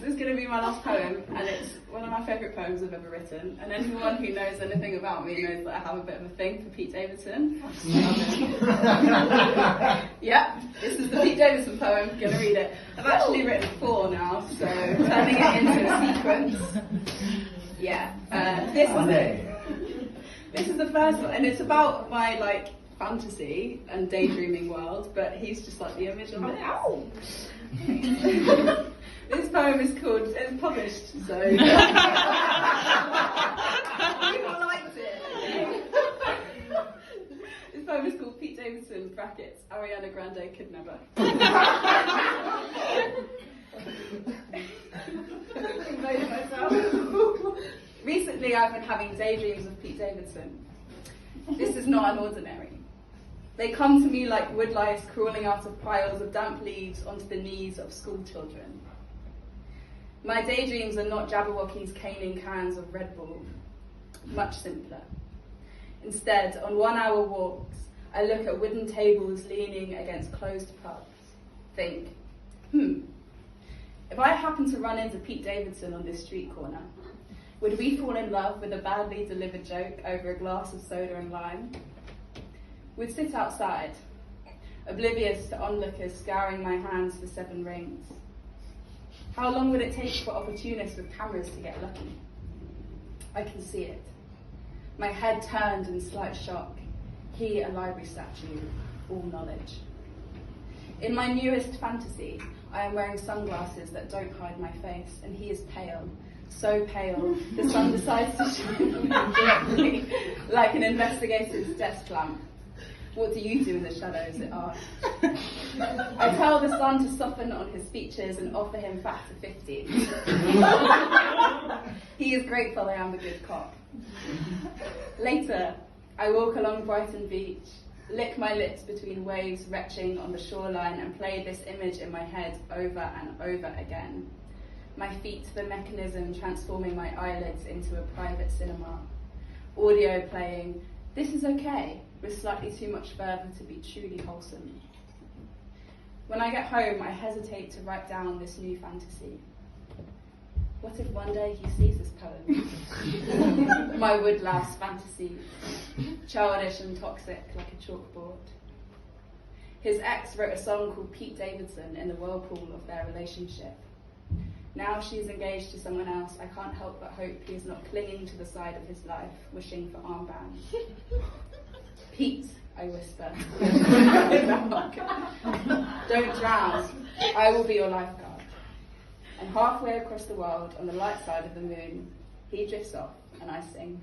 This is going to be my last poem, and it's one of my favourite poems I've ever written. And anyone who knows anything about me knows that I have a bit of a thing for Pete Davidson. Yeah, this is the Pete Davidson poem. I'm going to read it. I've actually written 4 now, so turning it into a sequence. Yeah, this is the first one, and it's about my like fantasy and daydreaming world, but he's just like the image of it. Ow! This poem is called, it's published, so people liked it. This poem is called Pete Davidson, brackets, Ariana Grande Kidnapper. Recently I've been having daydreams of Pete Davidson. This is not an ordinary. They come to me like woodlice crawling out of piles of damp leaves onto the knees of school children. My daydreams are not Jabberwocky's caning cans of Red Bull, much simpler. Instead, on 1-hour walks, I look at wooden tables leaning against closed pubs. Think, if I happen to run into Pete Davidson on this street corner, would we fall in love with a badly delivered joke over a glass of soda and lime? We'd sit outside, oblivious to onlookers scouring my hands for 7 rings. How long would it take for opportunists with cameras to get lucky? I can see it. My head turned in slight shock. He, a library statue, all knowledge. In my newest fantasy, I am wearing sunglasses that don't hide my face, and he is pale. So pale, the sun decides to shine directly like an investigator's desk lamp. What do you do in the shadows, it asks. I tell the sun to soften on his features and offer him fat to 50. He is grateful I am a good cop. Later, I walk along Brighton Beach, lick my lips between waves retching on the shoreline and play this image in my head over and over again. My feet, the mechanism transforming my eyelids into a private cinema. Audio playing, "This is okay," with slightly too much fervour to be truly wholesome. When I get home, I hesitate to write down this new fantasy. What if one day he sees this poem? My woodlouse fantasies, childish and toxic like a chalkboard. His ex wrote a song called Pete Davidson in the whirlpool of their relationship. Now she's engaged to someone else, I can't help but hope he is not clinging to the side of his life, wishing for armbands. Pete, I whisper. Don't drown. I will be your lifeguard. And halfway across the world, on the light side of the moon, he drifts off and I sing.